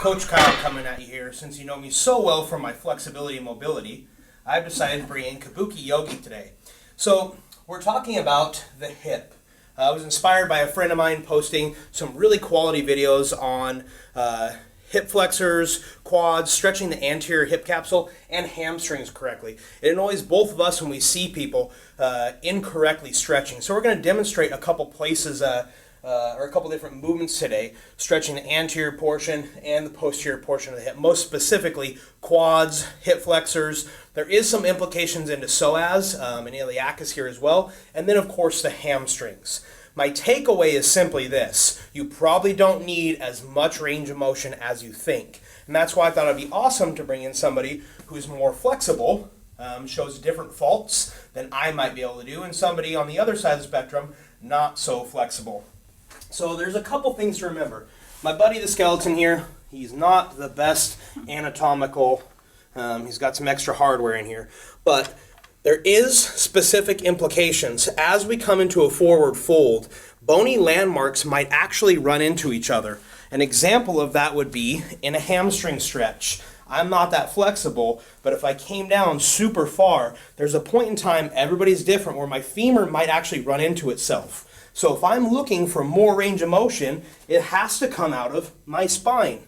Coach Kyle coming at you here. Since you know me so well from my flexibility and mobility, I've decided to bring in Kabuki Yogi today. So we're talking about the hip. I was inspired by a friend of mine posting some really quality videos on hip flexors, quads, stretching the anterior hip capsule, and hamstrings correctly. It annoys both of us when we see people incorrectly stretching. So we're going to demonstrate a couple places or a couple different movements today, stretching the anterior portion and the posterior portion of the hip, most specifically quads, hip flexors. There is some implications into psoas and iliacus here as well, and then of course the hamstrings. My takeaway is simply this: you probably don't need as much range of motion as you think, and that's why I thought it'd be awesome to bring in somebody who's more flexible, shows different faults than I might be able to do, and somebody on the other side of the spectrum not so flexible. So there's a couple things to remember. My buddy the skeleton here, he's not the best anatomical, he's got some extra hardware in here, but there is specific implications. As we come into a forward fold, bony landmarks might actually run into each other. An example of that would be in a hamstring stretch. I'm not that flexible, but if I came down super far, there's a point in time, everybody's different, where my femur might actually run into itself. So if I'm looking for more range of motion, it has to come out of my spine.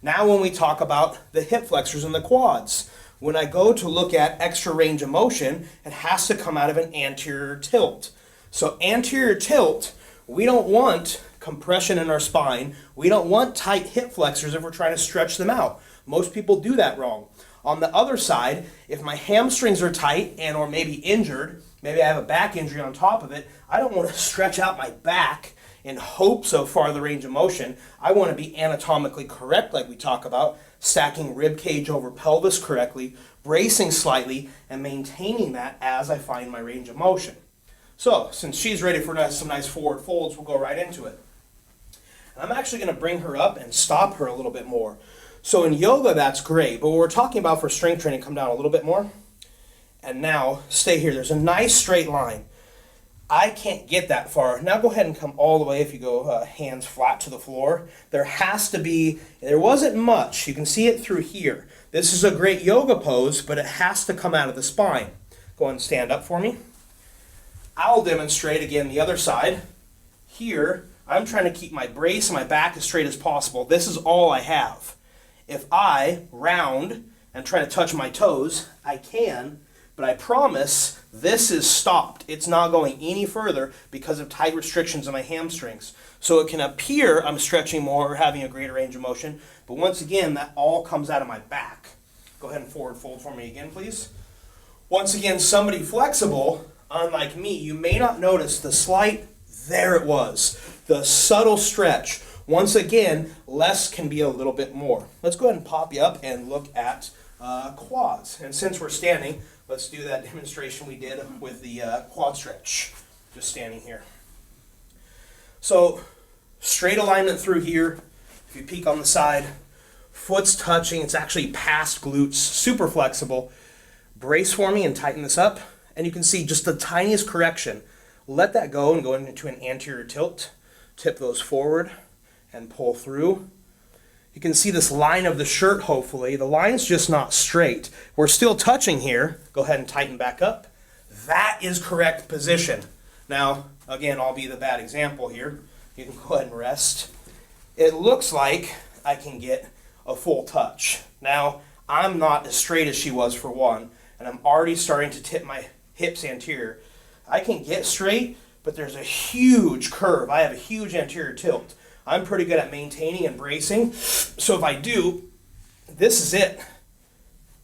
Now when we talk about the hip flexors and the quads, when I go to look at extra range of motion, it has to come out of an anterior tilt. So anterior tilt, we don't want compression in our spine. We don't want tight hip flexors if we're trying to stretch them out. Most people do that wrong. On the other side, if my hamstrings are tight and or maybe injured, maybe I have a back injury on top of it, I don't want to stretch out my back in hopes of farther range of motion. I want to be anatomically correct, like we talk about, stacking rib cage over pelvis correctly, bracing slightly, and maintaining that as I find my range of motion. So, since she's ready for some nice forward folds, we'll go right into it. And I'm actually going to bring her up and stop her a little bit more. So in yoga, that's great, but what we're talking about for strength training, come down a little bit more. And now, stay here. There's a nice straight line. I can't get that far. Now go ahead and come all the way if you go hands flat to the floor. There wasn't much. You can see it through here. This is a great yoga pose, but it has to come out of the spine. Go ahead and stand up for me. I'll demonstrate again the other side. Here, I'm trying to keep my brace and my back as straight as possible. This is all I have. If I round and try to touch my toes, I can, but I promise this is stopped. It's not going any further because of tight restrictions on my hamstrings. So it can appear I'm stretching more or having a greater range of motion, but once again, that all comes out of my back. Go ahead and forward fold for me again, please. Once again, somebody flexible, unlike me, you may not notice the slight, there it was, the subtle stretch. Once again, less can be a little bit more. Let's go ahead and pop you up and look at quads. And since we're standing, let's do that demonstration we did with the quad stretch. Just standing here. So, straight alignment through here. If you peek on the side, foot's touching. It's actually past glutes, super flexible. Brace for me and tighten this up. And you can see just the tiniest correction. Let that go and go into an anterior tilt. Tip those forward and pull through. You can see this line of the shirt, hopefully. The line's just not straight. We're still touching here. Go ahead and tighten back up. That is correct position. Now, again, I'll be the bad example here. You can go ahead and rest. It looks like I can get a full touch. Now, I'm not as straight as she was for one, and I'm already starting to tip my hips anterior. I can get straight, but there's a huge curve. I have a huge anterior tilt. I'm pretty good at maintaining and bracing. So if I do, this is it.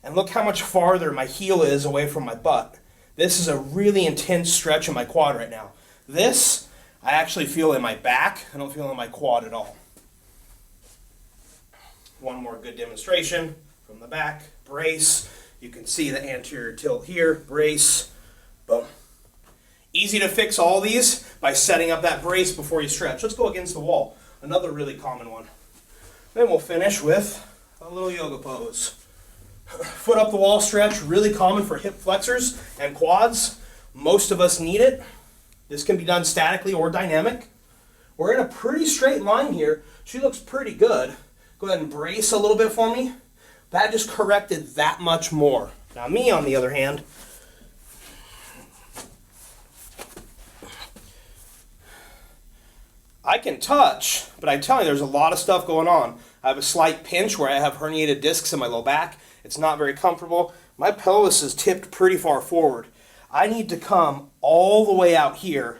And look how much farther my heel is away from my butt. This is a really intense stretch in my quad right now. This, I actually feel in my back. I don't feel in my quad at all. One more good demonstration from the back. Brace. You can see the anterior tilt here. Brace. Boom. Easy to fix all these by setting up that brace before you stretch. Let's go against the wall. Another really common one. Then we'll finish with a little yoga pose. Foot up the wall stretch, really common for hip flexors and quads. Most of us need it. This can be done statically or dynamic. We're in a pretty straight line here. She looks pretty good. Go ahead and brace a little bit for me. That just corrected that much more. Now me, on the other hand, I can touch, but I'm telling you, there's a lot of stuff going on. I have a slight pinch where I have herniated discs in my low back. It's not very comfortable. My pelvis is tipped pretty far forward. I need to come all the way out here,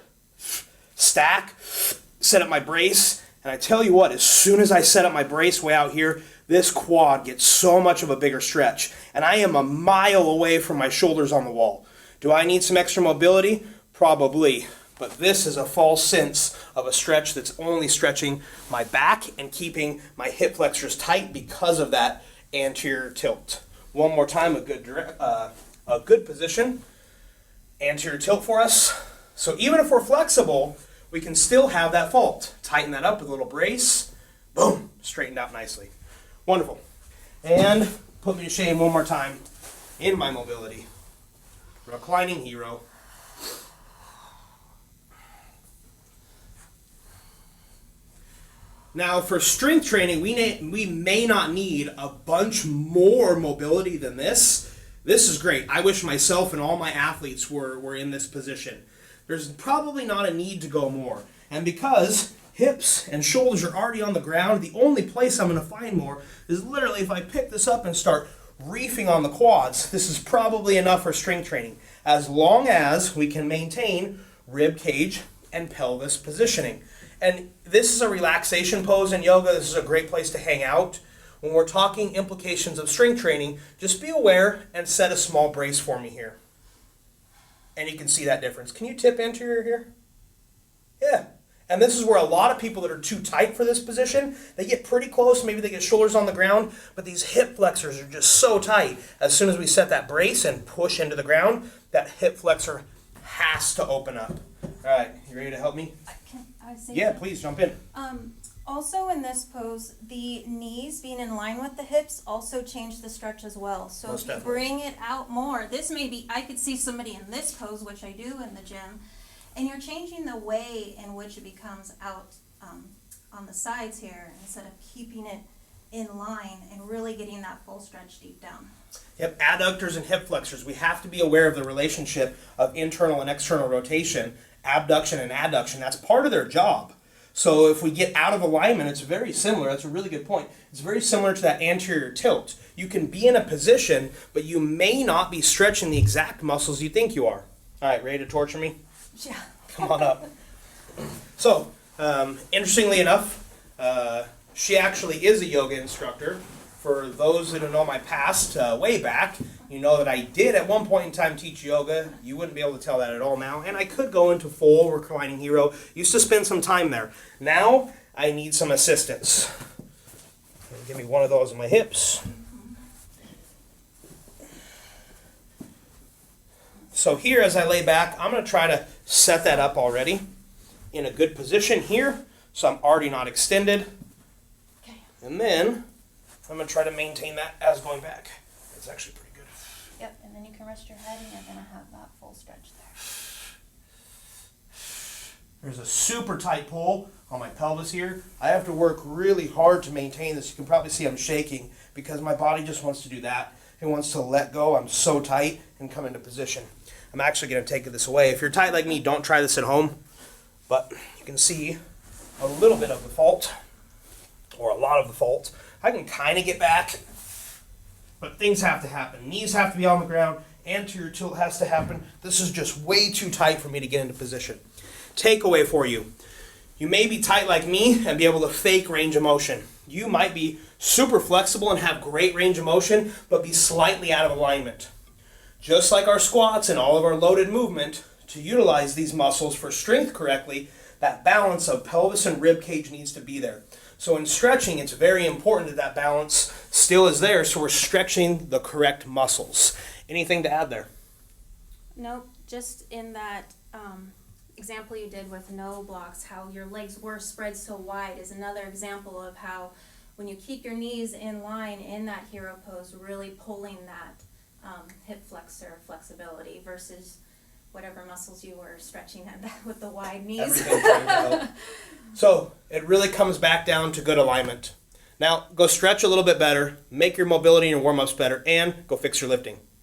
stack, set up my brace, and I tell you what, as soon as I set up my brace way out here, this quad gets so much of a bigger stretch, and I am a mile away from my shoulders on the wall. Do I need some extra mobility? Probably. But this is a false sense of a stretch that's only stretching my back and keeping my hip flexors tight because of that anterior tilt. One more time, a good position. Anterior tilt for us. So even if we're flexible, we can still have that fault. Tighten that up with a little brace. Boom, straightened out nicely. Wonderful. And put me to shame one more time in my mobility. Reclining hero. Now, for strength training, we may not need a bunch more mobility than this. This is great. I wish myself and all my athletes were in this position. There's probably not a need to go more. And because hips and shoulders are already on the ground, the only place I'm going to find more is literally if I pick this up and start reefing on the quads. This is probably enough for strength training, as long as we can maintain rib cage and pelvis positioning. And this is a relaxation pose in yoga. This is a great place to hang out. When we're talking implications of strength training, just be aware and set a small brace for me here. And you can see that difference. Can you tip anterior here? Yeah. And this is where a lot of people that are too tight for this position, they get pretty close. Maybe they get shoulders on the ground, but these hip flexors are just so tight. As soon as we set that brace and push into the ground, that hip flexor has to open up. All right, you ready to help me? Can I say Yeah, something? please jump in. Also in this pose, the knees being in line with the hips also change the stretch as well. So Most if you definitely. bring it out more, this may be, I could see somebody in this pose, which I do in the gym, and you're changing the way in which it becomes out on the sides here instead of keeping it in line and really getting that full stretch deep down. Yep, adductors and hip flexors. We have to be aware of the relationship of internal and external rotation, abduction and adduction. That's part of their job. So if we get out of alignment, it's very similar. That's a really good point. It's very similar to that anterior tilt. You can be in a position, but you may not be stretching the exact muscles you think you are. All right, ready to torture me? Yeah. Come on up. So, interestingly enough, she actually is a yoga instructor. For those that don't know my past, way back, you know that I did at one point in time teach yoga. You wouldn't be able to tell that at all now. And I could go into full reclining hero. Used to spend some time there. Now, I need some assistance. Give me one of those on my hips. So here, as I lay back, I'm going to try to set that up already in a good position here, so I'm already not extended. Okay. And then I'm going to try to maintain that as going back. It's actually pretty good. Yep, and then you can rest your head and you're going to have that full stretch there. There's a super tight pull on my pelvis here. I have to work really hard to maintain this. You can probably see I'm shaking because my body just wants to do that. It wants to let go. I'm so tight and come into position. I'm actually going to take this away. If you're tight like me, don't try this at home. But you can see a little bit of the fault, or a lot of the fault. I can kind of get back, but things have to happen. Knees have to be on the ground. Anterior tilt has to happen. This is just way too tight for me to get into position. Takeaway for you. You may be tight like me and be able to fake range of motion. You might be super flexible and have great range of motion, but be slightly out of alignment. Just like our squats and all of our loaded movement, to utilize these muscles for strength correctly, that balance of pelvis and rib cage needs to be there. So in stretching, it's very important that that balance still is there, so we're stretching the correct muscles. Anything to add there? Nope, just in that example you did with no blocks, how your legs were spread so wide is another example of how when you keep your knees in line in that hero pose, really pulling that hip flexor flexibility versus whatever muscles you were stretching at that with the wide knees. Everything trying to help. So it really comes back down to good alignment. Now, go stretch a little bit better, make your mobility and your warm-ups better, and go fix your lifting.